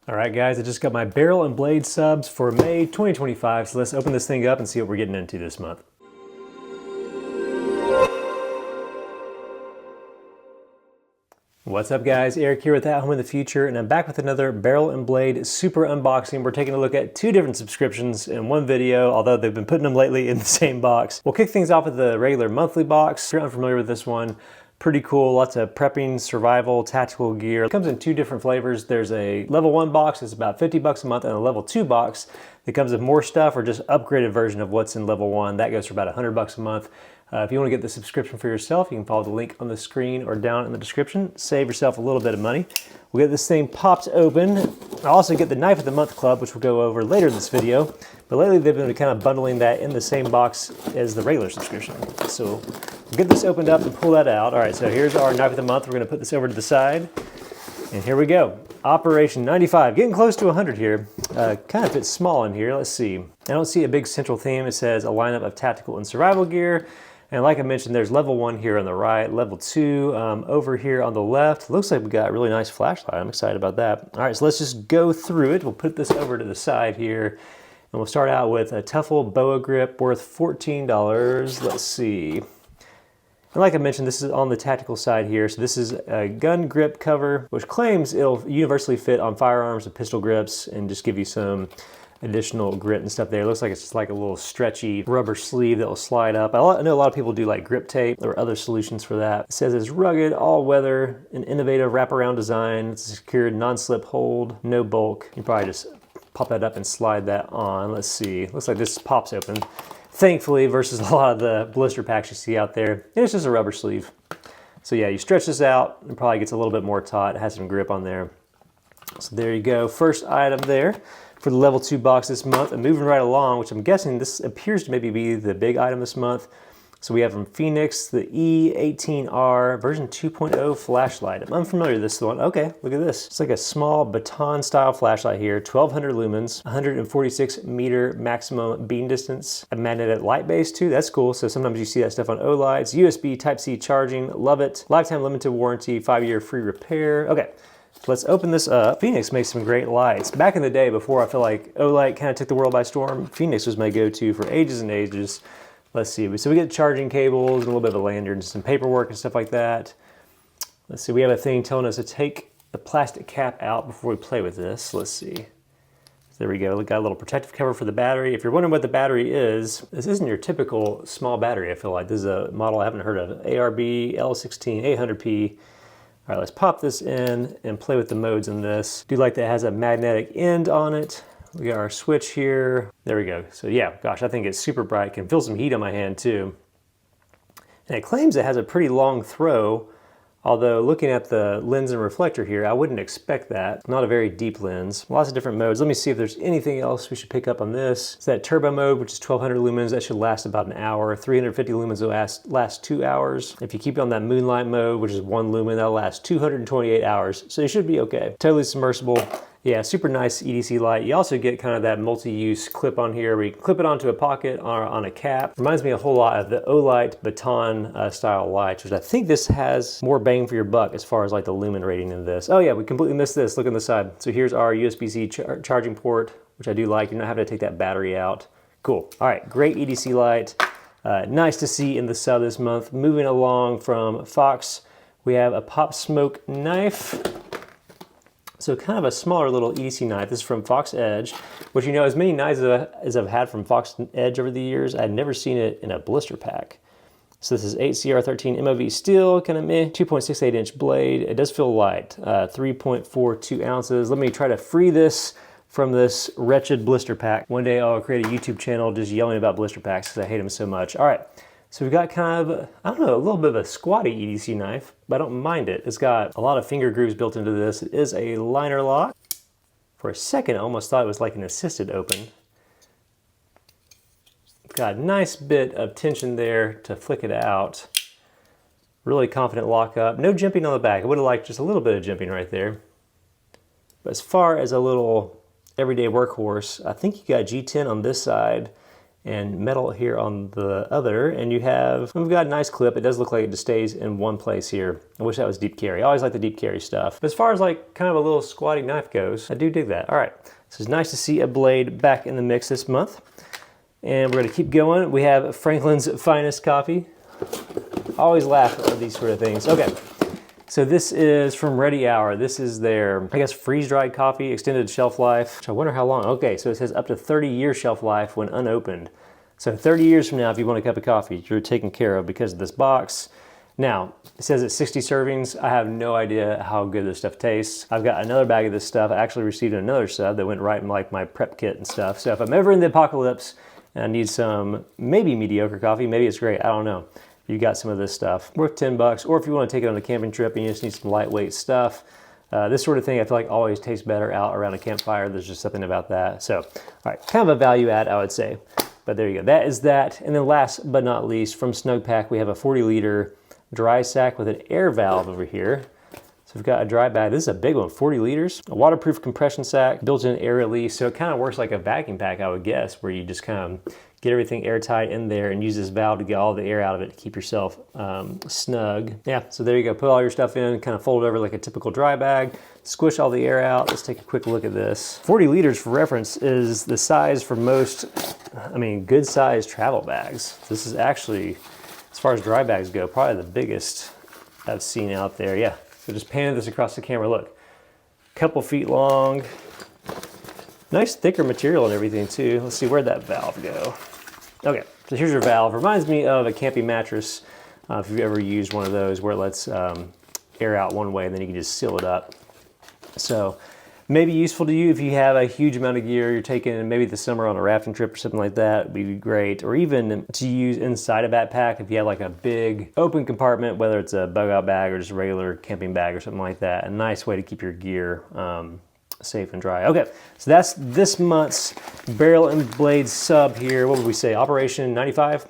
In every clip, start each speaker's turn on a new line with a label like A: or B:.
A: All right, guys, I just got my barrel and blade subs for May 2025, so let's open this thing up and see what we're getting into this month. What's up, guys? Eric here with ATHOME in the future, and I'm back with another barrel and blade super unboxing. We're taking a look at two different subscriptions in one video, although they've been putting them lately in the same box. We'll kick things off with the regular monthly box. If you're unfamiliar with this one, pretty cool, lots of prepping, survival, tactical gear. It comes in two different flavors. There's a level 1 box that's about 50 bucks a month, and a level 2 box that comes with more stuff or just upgraded version of what's in level 1. That goes for about 100 bucks a month. If you want to get the subscription for yourself, you can follow the link on the screen or down in the description. Save yourself a little bit of money. We'll get this thing popped open. I'll also get the Knife of the Month Club, which we'll go over later in this video. But lately they've been kind of bundling that in the same box as the regular subscription. So we'll get this opened up and pull that out. All right, so here's our Knife of the Month. We're going to put this over to the side. And here we go. Operation 95, getting close to 100 here. Kind of fits small in here. Let's see. I don't see a big central theme. It says a lineup of tactical and survival gear. And like I mentioned, there's level 1 here on the right, level 2 over here on the left. Looks like we got a really nice flashlight. I'm excited about that. All right, so let's just go through it. We'll put this over to the side here. And we'll start out with a Tuffle boa grip worth $14. Let's see. And like I mentioned, this is on the tactical side here. So this is a gun grip cover, which claims it'll universally fit on firearms and pistol grips and just give you some additional grit and stuff there. It looks like it's just like a little stretchy rubber sleeve that will slide up. I know a lot of people do like grip tape or other solutions for that. It says it's rugged, all-weather, an innovative wraparound design. It's a secured non-slip hold, no bulk. You can probably just pop that up and slide that on. Let's see. Looks like this pops open, thankfully, versus a lot of the blister packs you see out there. And it's just a rubber sleeve. So yeah, you stretch this out, it probably gets a little bit more taut. It has some grip on there. So there you go. First item there for the level 2 box this month. And moving right along, which I'm guessing this appears to maybe be the big item this month. So we have from Phoenix the E18R version 2.0 flashlight. I'm unfamiliar with this one. Okay, look at this. It's like a small baton style flashlight here, 1200 lumens, 146 meter maximum beam distance, a magnetic light base too. That's cool. So sometimes you see that stuff on O-lights. USB Type-C charging, love it. Lifetime limited warranty, 5-year free repair. Okay. Let's open this up. Phoenix makes some great lights. Back in the day, before I feel like Olight kind of took the world by storm, Phoenix was my go-to for ages and ages. Let's see. So we get charging cables and a little bit of a lanyard and some paperwork and stuff like that. Let's see. We have a thing telling us to take the plastic cap out before we play with this. Let's see. There we go. We got a little protective cover for the battery. If you're wondering what the battery is, this isn't your typical small battery, I feel like. This is a model I haven't heard of. ARB L16 800P. All right, let's pop this in and play with the modes in this. Do like that it has a magnetic end on it. We got our switch here. There we go. So yeah, gosh, I think it's super bright. Can feel some heat on my hand too. And it claims it has a pretty long throw, although looking at the lens and reflector here, I wouldn't expect that. Not a very deep lens. Lots of different modes. Let me see if there's anything else we should pick up on this. It's that turbo mode, which is 1200 lumens. That should last about an hour. 350 lumens will last 2 hours. If you keep it on that moonlight mode, which is 1 lumen, that'll last 228 hours. So you should be okay. Totally submersible. Yeah, super nice EDC light. You also get kind of that multi-use clip on here where you can clip it onto a pocket or on a cap. Reminds me a whole lot of the Olight baton style lights, which I think this has more bang for your buck as far as like the lumen rating in this. Oh yeah, we completely missed this. Look on the side. So here's our USB-C charging port, which I do like. You're not having to take that battery out. Cool. All right, great EDC light. Nice to see in the sub this month. Moving along from Fox, we have a Pop Smoke knife. So kind of a smaller little EDC knife. This is from Fox Edge, which, you know, as many knives as I've had from Fox Edge over the years, I'd never seen it in a blister pack. So this is 8CR13 MOV steel, kind of meh, 2.68 inch blade. It does feel light, 3.42 ounces. Let me try to free this from this wretched blister pack. One day I'll create a YouTube channel just yelling about blister packs because I hate them so much. All right. So we've got kind of, I don't know, a little bit of a squatty EDC knife, but I don't mind it. It's got a lot of finger grooves built into this. It is a liner lock. For a second, I almost thought it was like an assisted open. It's got a nice bit of tension there to flick it out. Really confident lockup. No jimping on the back. I would have liked just a little bit of jimping right there. But as far as a little everyday workhorse, I think you got G10 on this side and metal here on the other. And we've got a nice clip. It does look like it just stays in one place here. I wish that was deep carry. I always like the deep carry stuff. But as far as like kind of a little squatty knife goes, I do dig that. All right, so it's nice to see a blade back in the mix this month. And we're gonna keep going. We have Franklin's Finest Coffee. I always laugh at these sort of things. Okay, so this is from Ready Hour. This is their, I guess, freeze-dried coffee, extended shelf life. I wonder how long. Okay, so it says up to 30-year shelf life when unopened. So 30 years from now, if you want a cup of coffee, you're taken care of because of this box. Now, it says it's 60 servings. I have no idea how good this stuff tastes. I've got another bag of this stuff. I actually received another sub that went right in like my prep kit and stuff. So if I'm ever in the apocalypse and I need some maybe mediocre coffee, maybe it's great, I don't know. You got some of this stuff, worth 10 bucks, or if you want to take it on a camping trip and you just need some lightweight stuff, this sort of thing I feel like always tastes better out around a campfire. There's just something about that. So, all right, kind of a value add, I would say. But there you go, that is that. And then last but not least, from Snug Pack, we have a 40-liter dry sack with an air valve over here. So we've got a dry bag. This is a big one, 40 liters. A waterproof compression sack, built-in air release. So it kind of works like a vacuum pack, I would guess, where you just kind of get everything airtight in there and use this valve to get all the air out of it to keep yourself snug. Yeah, so there you go. Put all your stuff in, kind of fold it over like a typical dry bag, squish all the air out. Let's take a quick look at this. 40 liters for reference is the size for most, I mean, good sized travel bags. This is actually, as far as dry bags go, probably the biggest I've seen out there. Yeah, so just panning this across the camera. Look, a couple feet long. Nice thicker material and everything too. Let's see, where'd that valve go? Okay, so here's your valve. Reminds me of a camping mattress, if you've ever used one of those where it lets air out one way and then you can just seal it up. So maybe useful to you if you have a huge amount of gear you're taking maybe this summer on a rafting trip or something like that, would be great. Or even to use inside a backpack if you have like a big open compartment, whether it's a bug out bag or just a regular camping bag or something like that. A nice way to keep your gear safe and dry. Okay, so that's this month's Barrel and Blade sub here. What would we say? Operation 95.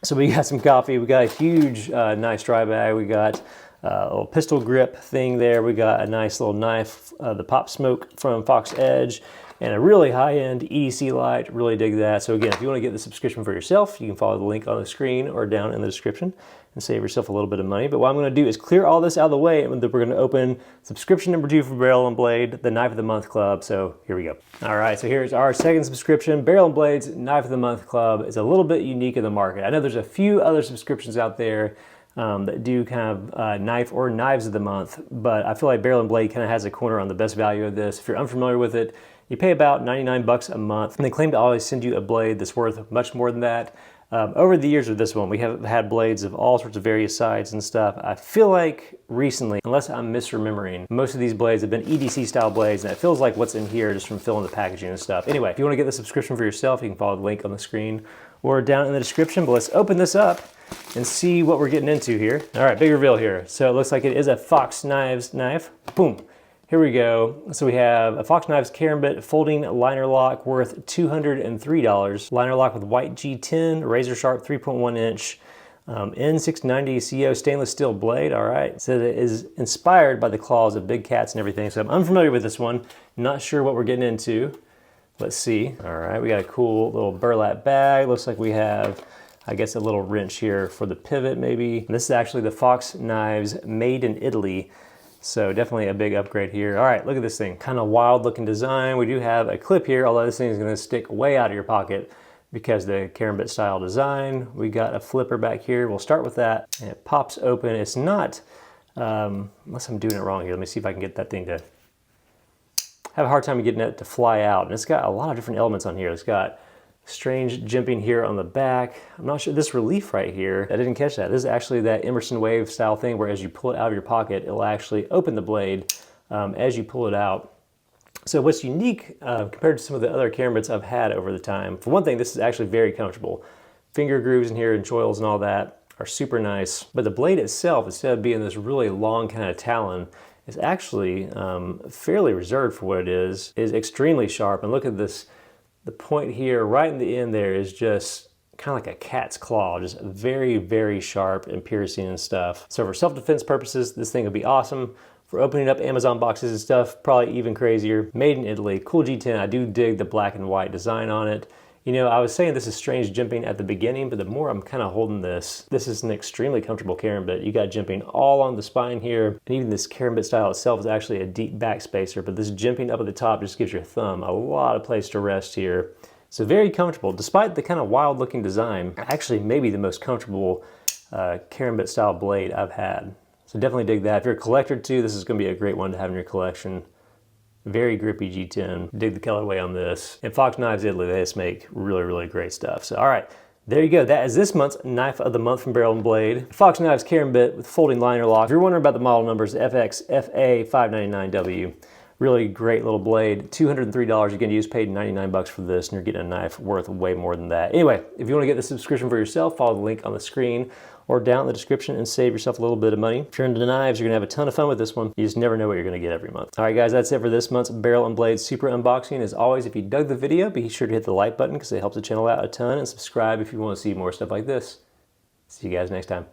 A: So we got some coffee. We got a huge, nice dry bag. We got a little pistol grip thing there. We got a nice little knife, the Pop Smoke from Fox Edge, and a really high-end EDC light. Really dig that. So again, if you want to get the subscription for yourself, you can follow the link on the screen or down in the description and save yourself a little bit of money. But what I'm going to do is clear all this out of the way, and we're going to open subscription number 2 for Barrel and Blade, the Knife of the Month Club. So here we go. All right, so here's our second subscription. Barrel and Blade's Knife of the Month Club is a little bit unique in the market. I know there's a few other subscriptions out there that do kind of knife or knives of the month, but I feel like Barrel and Blade kind of has a corner on the best value of this. If you're unfamiliar with it, you pay about 99 bucks a month, and they claim to always send you a blade that's worth much more than that. Over the years with this one, we have had blades of all sorts of various sizes and stuff. I feel like recently, unless I'm misremembering, most of these blades have been EDC style blades, and it feels like what's in here just from filling the packaging and stuff. Anyway, if you want to get the subscription for yourself, you can follow the link on the screen or down in the description, but let's open this up and see what we're getting into here. All right, big reveal here. So it looks like it is a Fox Knives knife. Boom. Here we go. So we have a Fox Knives Karambit folding liner lock worth $203. Liner lock with white G10, razor sharp 3.1 inch, N690 CO stainless steel blade. All right. So it is inspired by the claws of big cats and everything. So I'm unfamiliar with this one. Not sure what we're getting into. Let's see. All right. We got a cool little burlap bag. Looks like we have, I guess, a little wrench here for the pivot maybe. This is actually the Fox Knives made in Italy. So definitely a big upgrade here. All right, look at this thing. Kind of wild looking design. We do have a clip here, although this thing is gonna stick way out of your pocket because the Karambit style design. We got a flipper back here. We'll start with that. And it pops open. It's not, unless I'm doing it wrong here. Let me see if I can get that thing to, have a hard time getting it to fly out. And it's got a lot of different elements on here. It's got strange jimping here on the back. I'm not sure, this relief right here, I didn't catch that. This is actually that Emerson Wave style thing where as you pull it out of your pocket, it'll actually open the blade as you pull it out. So what's unique compared to some of the other Karambits I've had over the time, for one thing, this is actually very comfortable. Finger grooves in here and choils and all that are super nice. But the blade itself, instead of being this really long kind of talon, is actually fairly reserved for what it is extremely sharp. And look at this, the point here, right in the end there is just kind of like a cat's claw, just very, very sharp and piercing and stuff. So for self-defense purposes, this thing would be awesome. For opening up Amazon boxes and stuff, probably even crazier. Made in Italy, cool G10. I do dig the black and white design on it. You know, I was saying this is strange jimping at the beginning, but the more I'm kind of holding this is an extremely comfortable carrying bit. You got jimping all on the spine here, and even this carrying bit style itself is actually a deep back spacer, but this jimping up at the top just gives your thumb a lot of place to rest here. So very comfortable, despite the kind of wild looking design. Actually, maybe the most comfortable carrying bit style blade I've had. So definitely dig that. If you're a collector too, this is gonna be a great one to have in your collection. Very grippy G10. Dig the colorway on this. And Fox Knives Italy, they just make really, really great stuff. So, all right, there you go. That is this month's Knife of the Month from Barrel & Blade. Fox Knives carrying bit with folding liner lock. If you're wondering about the model numbers, FXFA599W. Really great little blade. $203 you can use, paid 99 bucks for this, and you're getting a knife worth way more than that. Anyway, if you want to get the subscription for yourself, follow the link on the screen or down in the description and save yourself a little bit of money. If you're into knives, you're gonna have a ton of fun with this one. You just never know what you're gonna get every month. All right, guys, that's it for this month's Barrel & Blade Super Unboxing. As always, if you dug the video, be sure to hit the like button because it helps the channel out a ton, and subscribe if you want to see more stuff like this. See you guys next time.